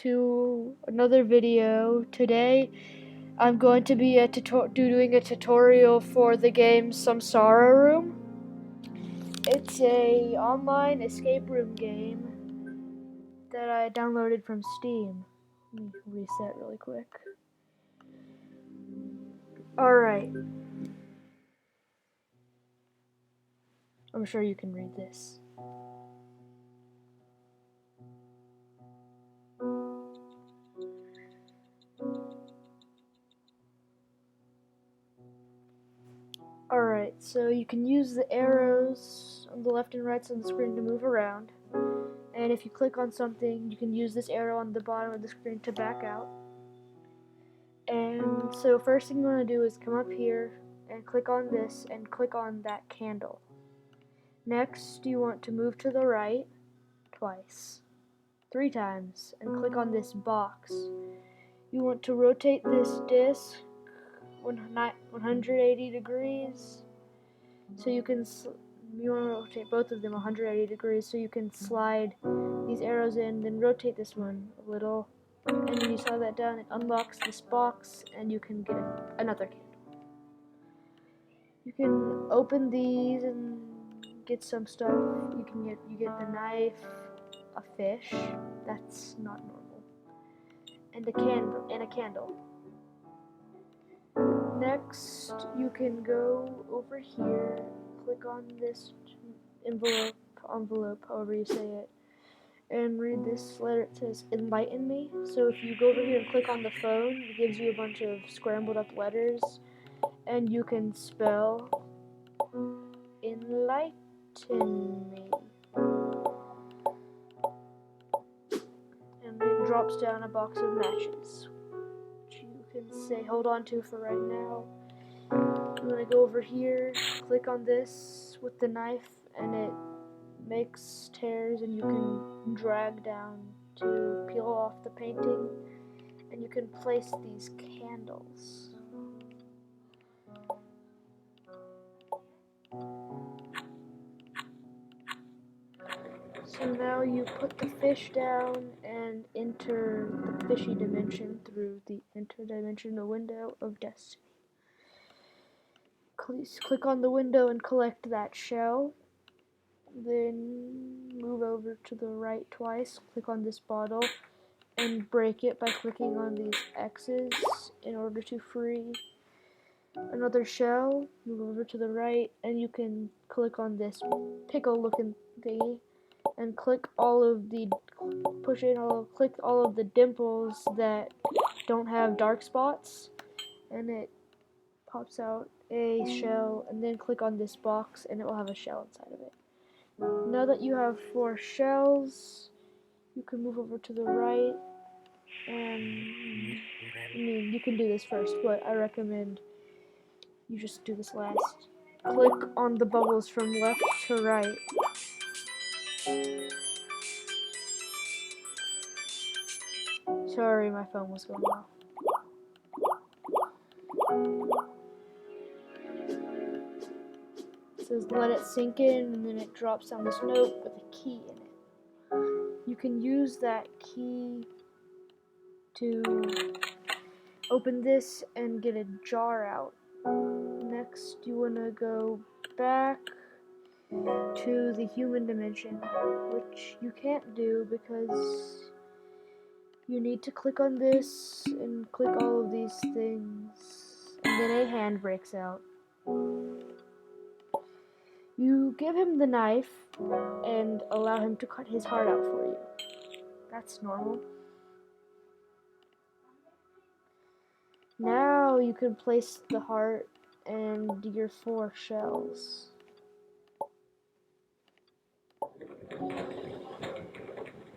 to another video. Today I'm going to be doing a tutorial for the game Samsara Room. It's a online escape room game that I downloaded from Steam. Let me reset really quick. Alright. I'm sure you can read this. Alright, so you can use the arrows on the left and right side of the screen to move around. And if you click on something, you can use this arrow on the bottom of the screen to back out. And so first thing you want to do is come up here and click on this and click on that candle. Next, you want to move to the right twice, 3 times, and click on this box. You want to rotate this disc 180 degrees, so you want to rotate both of them 180 degrees so you can slide these arrows in, then rotate this one a little, and when you slide that down, it unlocks this box and you can get another candle. You can open these and get some stuff. You get the knife, a fish, that's not normal, and a candle. Next, you can go over here, click on this envelope, however you say it, and read this letter. It says enlighten me. So if you go over here and click on the phone, it gives you a bunch of scrambled up letters, and you can spell enlighten me. And it drops down a box of matches, which you can say hold on to for right now. You want to go over here, click on this with the knife, and it makes tears, and you can drag down to peel off the painting, and you can place these candles. So now you put the fish down and enter the fishy dimension through the interdimensional window of destiny. Please click on the window and collect that shell. Then move over to the right twice, click on this bottle, and break it by clicking on these X's in order to free another shell. Move over to the right, and you can click on this pickle looking thingy and click all of the dimples that don't have dark spots, and it pops out a shell, and then click on this box and it will have a shell inside of it. Now that you have 4 shells, you can move over to the right, and you can do this first, but I recommend you just do this last. Click on the bubbles from left to right. Sorry, my phone was going off. It says let it sink in, and then it drops down this note with a key in it. You can use that key to open this and get a jar out. Next, you want to go back to the human dimension, which you can't do because you need to click on this and click all of these things, and then a hand breaks out. You give him the knife and allow him to cut his heart out for you. That's normal. Now you can place the heart and your 4 shells.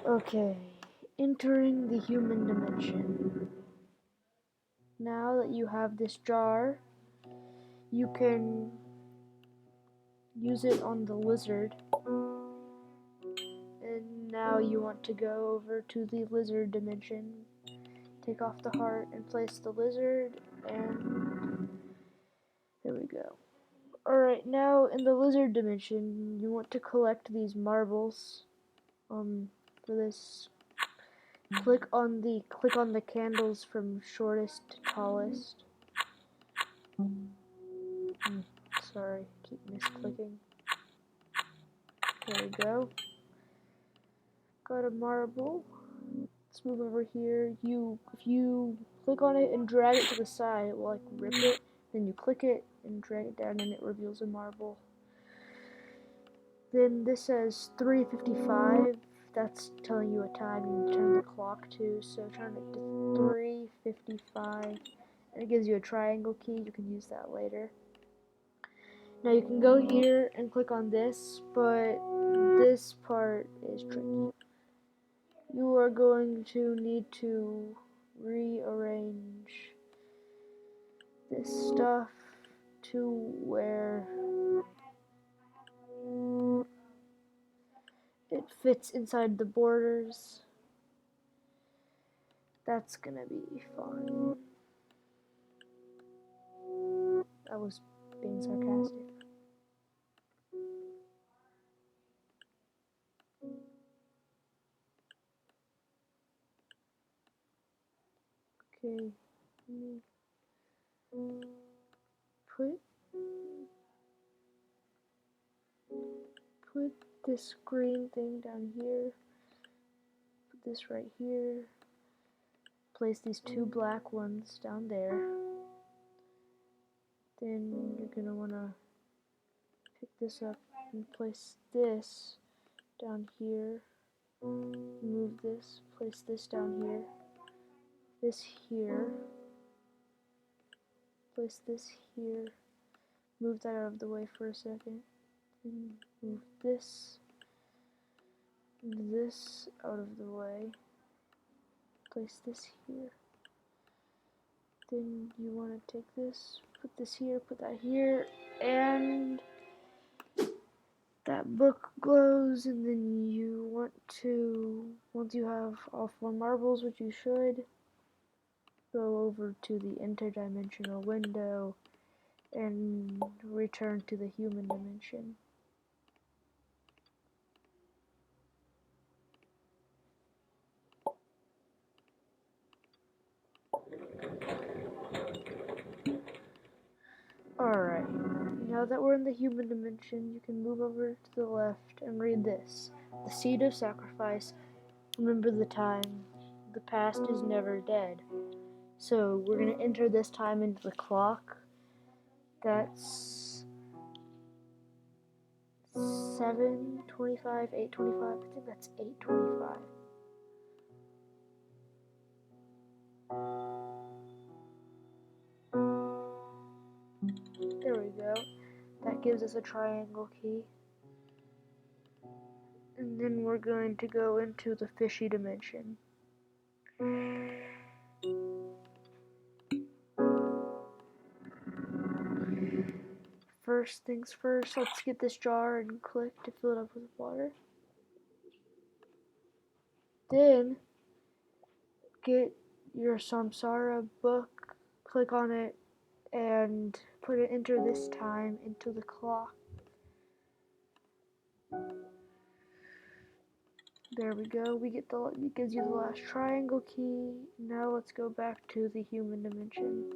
Okay, entering the human dimension. Now that you have this jar, you can use it on the lizard. And now you want to go over to the lizard dimension. Take off the heart and place the lizard, and there we go. Alright, now in the lizard dimension, you want to collect these marbles for this click on the candles from shortest to tallest. Sorry, keep misclicking. There we go. Got a marble. Let's move over here. If you click on it and drag it to the side, it will like rip it. Then you click it and drag it down, and it reveals a marble. Then this says 3:55. That's telling you a time. You turn the clock to. So turn it to 3:55, and it gives you a triangle key. You can use that later. Now you can go here and click on this, but this part is tricky. You are going to need to rearrange this stuff to where it fits inside the borders. That's gonna be fun. I was being sarcastic. Okay, put this green thing down here. Put this right here. Place these two black ones down there. Then you're gonna wanna pick this up and place this down here. Move this, place this down here. This here. Place this here. Move that out of the way for a second. And move this out of the way. Place this here. Then you want to take this, put this here, put that here, and that book glows. And then you want to, once you have all 4 marbles, which you should, go over to the interdimensional window and return to the human dimension. Alright, now that we're in the human dimension, you can move over to the left and read this. The seed of sacrifice, remember the time. The past is never dead. So we're going to enter this time into the clock. That's 7:25, 8:25. I think that's 8:25. There we go. That gives us a triangle key. And then we're going to go into the fishy dimension. First things first, let's get this jar and click to fill it up with water. Then, get your Samsara book, click on it, and enter this time into the clock. There we go. It gives you the last triangle key. Now let's go back to the human dimension.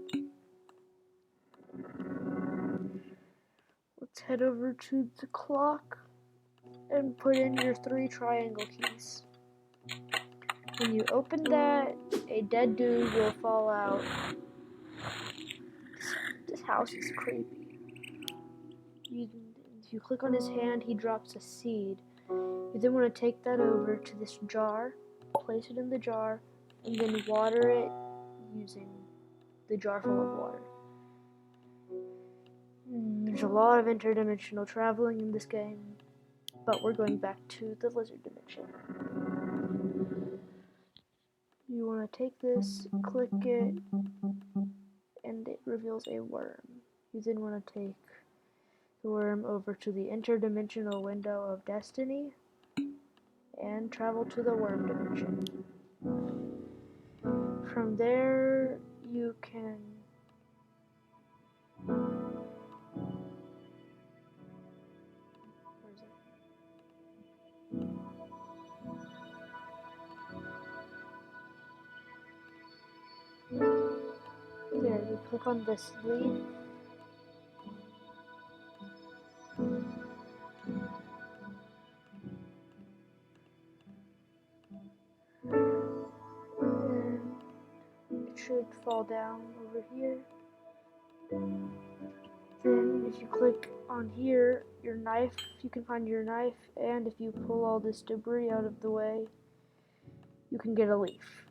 Let's head over to the clock and put in your 3 triangle keys. When you open that, a dead dude will fall out. This house is creepy. If you click on his hand, he drops a seed. You then want to take that over to this jar, place it in the jar, and then water it using the jar full of water. There's a lot of interdimensional traveling in this game, but we're going back to the lizard dimension. You want to take this, click it, and it reveals a worm. You then want to take the worm over to the interdimensional window of destiny and travel to the worm dimension. From there, you can there, you click on this leaf. And it should fall down over here. Then if you click on here, your knife, you can find your knife, and if you pull all this debris out of the way, you can get a leaf.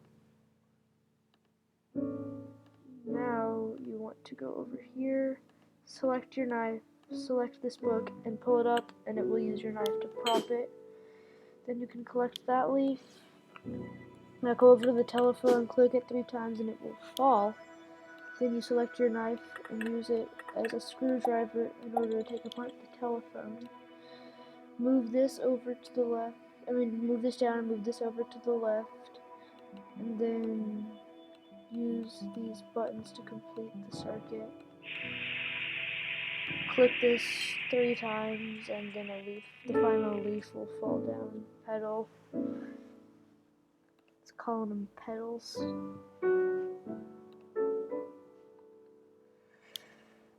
Now you want to go over here, select your knife, select this book, and pull it up, and it will use your knife to prop it. Then you can collect that leaf. Now go over to the telephone, click it 3 times, and it will fall. Then you select your knife and use it as a screwdriver in order to take apart the telephone. Move this over to the left. Move this down and move this over to the left. And then use these buttons to complete the circuit. Click this 3 times and then the final leaf will fall down. Pedal. Let's call them pedals.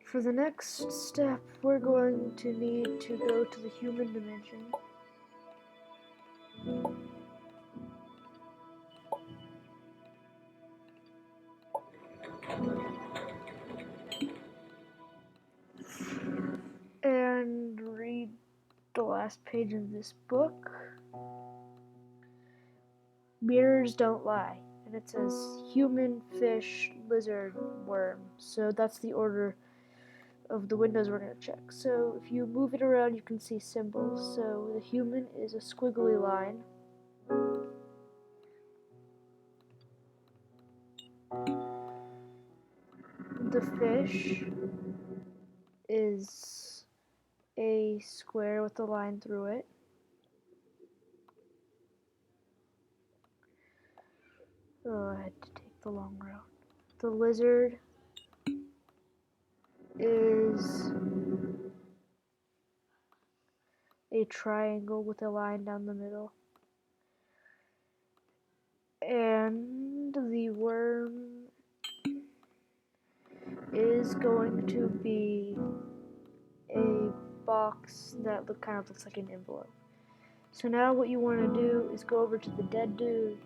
For the next step, we're going to need to go to the human dimension. And read the last page of this book. Mirrors don't lie. And it says human, fish, lizard, worm. So that's the order of the windows we're going to check. So if you move it around, you can see symbols. So the human is a squiggly line. The fish is a square with a line through it. Oh, I had to take the long road. The lizard is a triangle with a line down the middle. And the worm is going to be a box that kind of looks like an envelope. So now what you want to do is go over to the dead dude,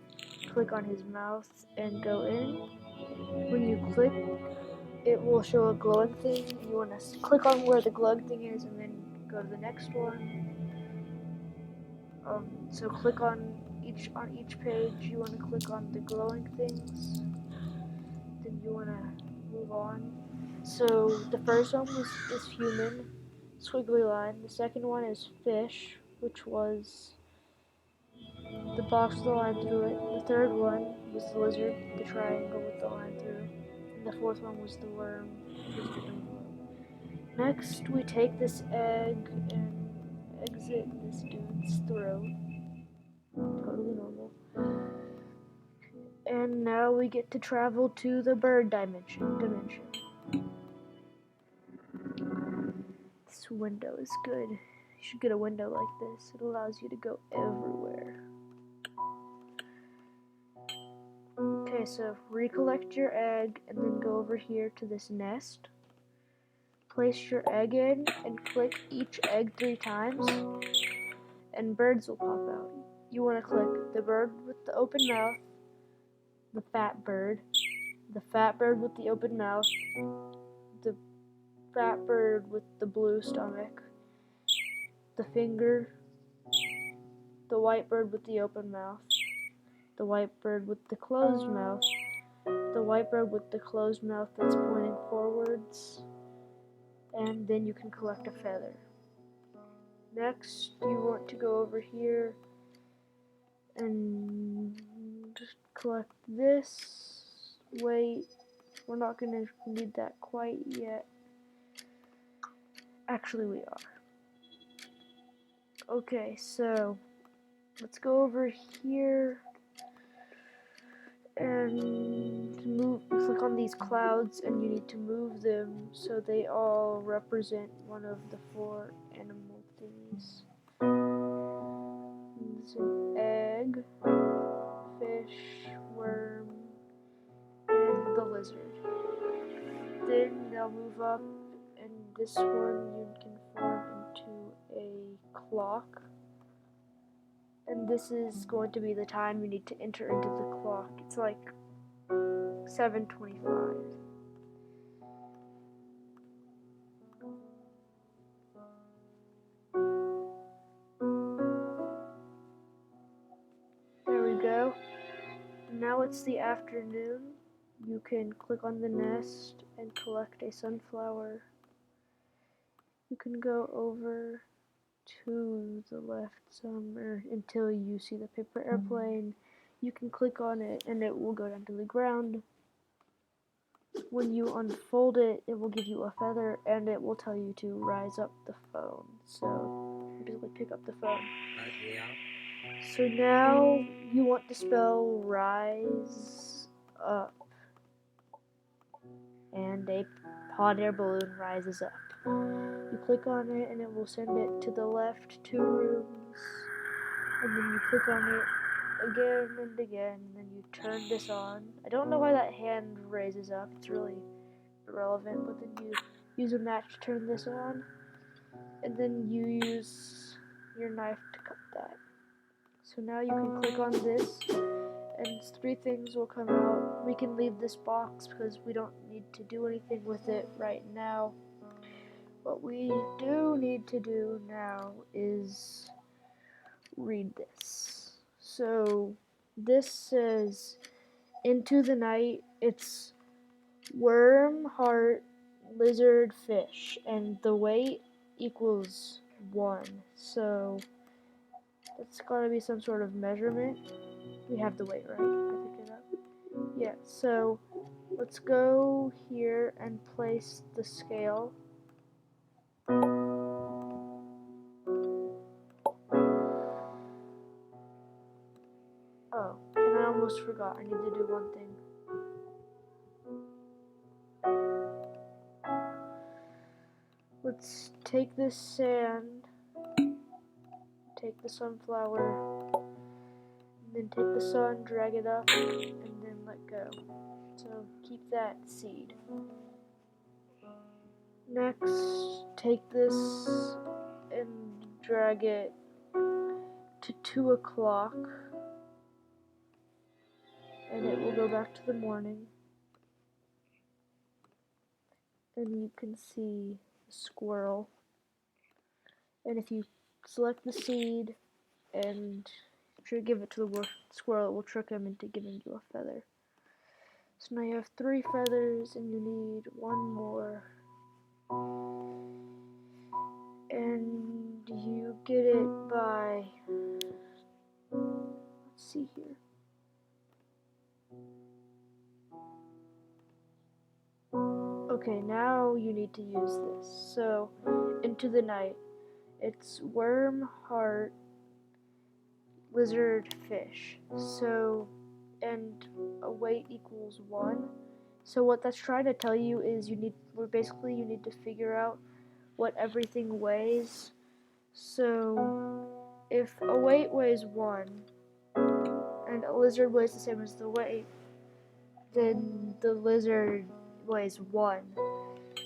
click on his mouth, and go in. When you click, it will show a glowing thing. You want to click on where the glowing thing is and then go to the next one. So click on each page. You want to click on the glowing things. Then you want to move on. So the first one is human, squiggly line. The second one is fish, which was the box with the line through it. The third one was the lizard, the triangle with the line through. And the fourth one was the worm, which was the envelope. Next, we take this egg and exit this dude's throat. Totally normal. And now we get to travel to the bird dimension. This window is good. You should get a window like this. It allows you to go everywhere. Okay, so recollect your egg and then go over here to this nest. Place your egg in and click each egg 3 times and birds will pop out. You want to click the bird with the open mouth, the fat bird with the open mouth, the fat bird with the blue stomach, the finger, the white bird with the open mouth, the white bird with the closed mouth, the white bird with the closed mouth that's pointing forwards, and then you can collect a feather. Next, you want to go over here and collect this. Wait, we're not going to need that quite yet. Actually, we are. Okay, so let's go over here and click on these clouds, and you need to move them so they all represent one of the 4 animal things. It's an egg, fish, worm, and the lizard. then they'll move up, and this one you can form into a clock. And this is going to be the time you need to enter into the clock. It's like 7:25. There we go. Now it's the afternoon. You can click on the nest and collect a sunflower. You can go over to the left somewhere until you see the paper airplane. You can click on it and it will go down to the ground. When you unfold it, it will give you a feather and it will tell you to rise up the phone. So basically pick up the phone. So now you want to spell rise up, and a hot air balloon rises up. You click on it and it will send it to the left 2 rooms, and then you click on it again and again, and then you turn this on. I don't know why that hand raises up, it's really irrelevant, but then you use a match to turn this on, and then you use your knife to cut that. So now you can click on this, and 3 things will come out. We can leave this box because we don't need to do anything with it right now. What we do need to do now is read this. So this says, into the night, it's worm, heart, lizard, fish, and the weight equals 1. So that's gotta be some sort of measurement. We have the weight, right? I picked it up. Yeah, so let's go here and place the scale. Oh, and I almost forgot. I need to do one thing. Let's take this sand, take the sunflower, and then take the sun, drag it up, and then let go. So keep that seed. Next, take this and drag it to 2 o'clock, and it will go back to the morning. And you can see the squirrel. And if you select the seed and give it to the squirrel, it will trick him into giving you a feather. So now you have 3 feathers and you need 1 more. And you get it by, let's see here. Okay, now you need to use this. So, into the night, it's worm, heart, lizard, fish. So, and a weight equals 1. So what that's trying to tell you is you need to figure out what everything weighs. So if a weight weighs 1 and a lizard weighs the same as the weight, then the lizard weighs 1.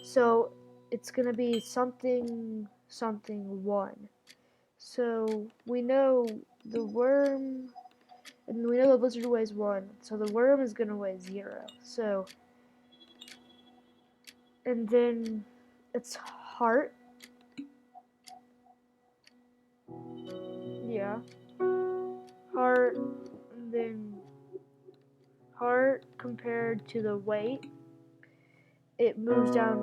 So it's gonna be something 1. So we know the worm, and we know the lizard weighs 1, so the worm is gonna weigh 0. So, and then it's heart. Yeah. Heart, and then heart compared to the weight, it moves down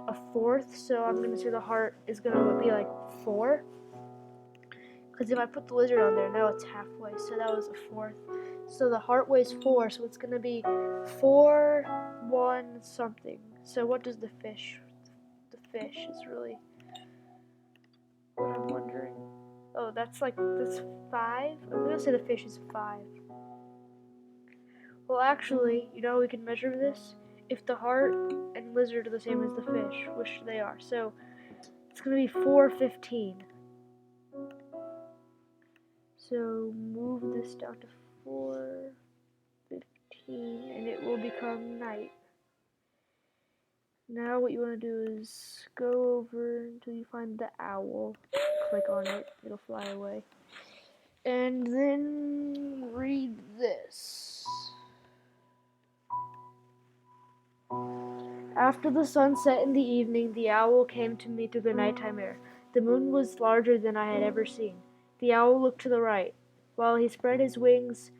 a 4th, so I'm gonna say the heart is gonna be like 4. Because if I put the lizard on there, now it's halfway, so that was a 4th. So the heart weighs 4, so it's gonna be 4, 1, something. So what does the fish? The fish is really what I'm wondering. Oh, that's 5. I'm gonna say the fish is 5. Well, actually, you know, we can measure this. If the heart and lizard are the same as the fish, which they are, so it's gonna be 4:15. So move this down to 4:15, and it will become night. Now what you want to do is go over until you find the owl. Click on it, it'll fly away. And then read this. After the sun set in the evening, the owl came to me through the nighttime air. The moon was larger than I had ever seen. The owl looked to the right, while he spread his wings.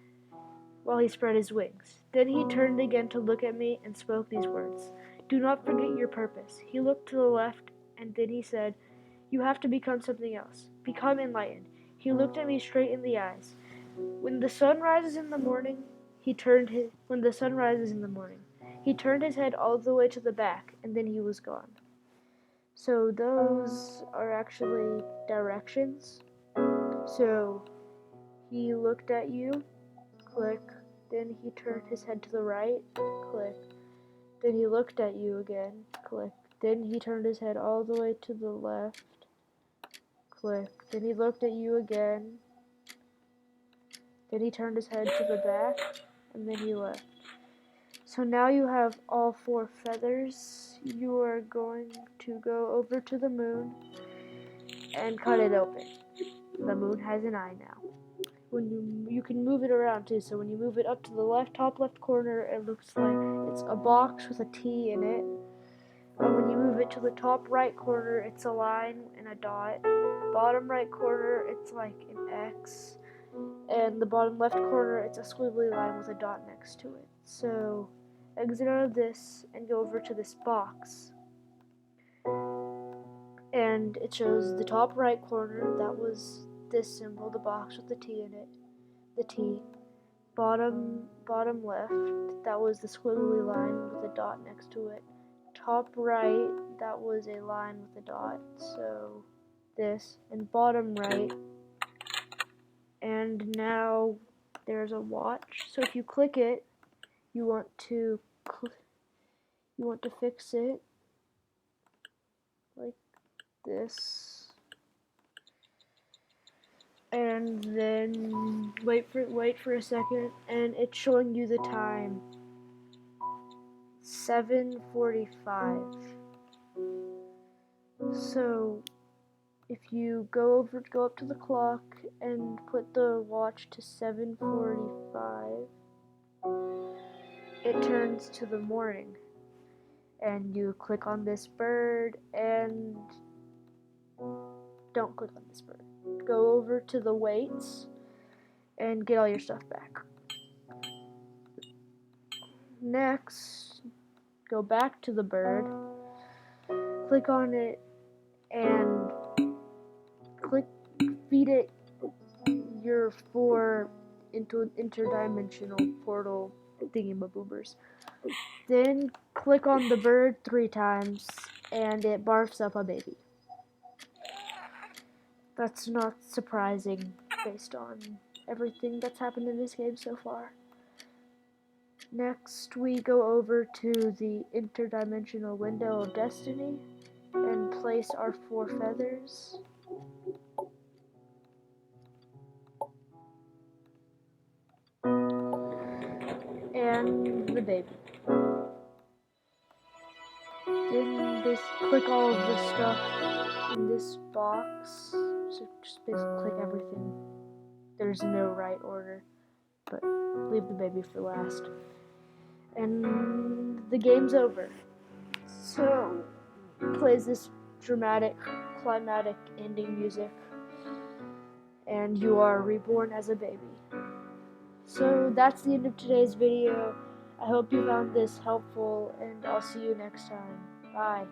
Then he turned again to look at me and spoke these words. Do not forget your purpose. He looked to the left, and then he said, you have to become something else. Become enlightened. He looked at me straight in the eyes. When the sun rises in the morning, he turned his head all the way to the back, and then he was gone. So those are actually directions. So he looked at you, click, then he turned his head to the right, click, then he looked at you again, click, then he turned his head all the way to the left, click, then he looked at you again, then he turned his head to the back, and then he left. So now you have all 4 feathers. You are going to go over to the moon and cut it open. The moon has an eye now. When you can move it around too, so when you move it up to the top left corner, it looks like it's a box with a T in it. And when you move it to the top right corner, it's a line and a dot. Bottom right corner, it's like an X. And the bottom left corner, it's a squiggly line with a dot next to it. So exit out of this and go over to this box. And it shows the top right corner, that was this symbol, the box with the T in it, the T. Bottom left, that was the squiggly line with a dot next to it. Top right, that was a line with a dot, so this. And bottom right, and now there's a watch. So if you click it, you want to fix it like this, and then wait for a second, and it's showing you the time, 7:45. So if you go up to the clock and put the watch to 7:45, it turns to the morning. And you click on this bird, and don't click on this bird. Go over to the weights and get all your stuff back. Next, go back to the bird, click on it, and feed it your 4 interdimensional portal thingy-maboobers. Then click on the bird 3 times, and it barfs up a baby. That's not surprising based on everything that's happened in this game so far. Next, we go over to the interdimensional window of destiny and place our 4 feathers. And the baby. Then just click all of the stuff in this box. So just basically click everything. There's no right order, but leave the baby for last. And the game's over. So plays this dramatic, climatic ending music, and you are reborn as a baby. So that's the end of today's video. I hope you found this helpful, and I'll see you next time. Bye.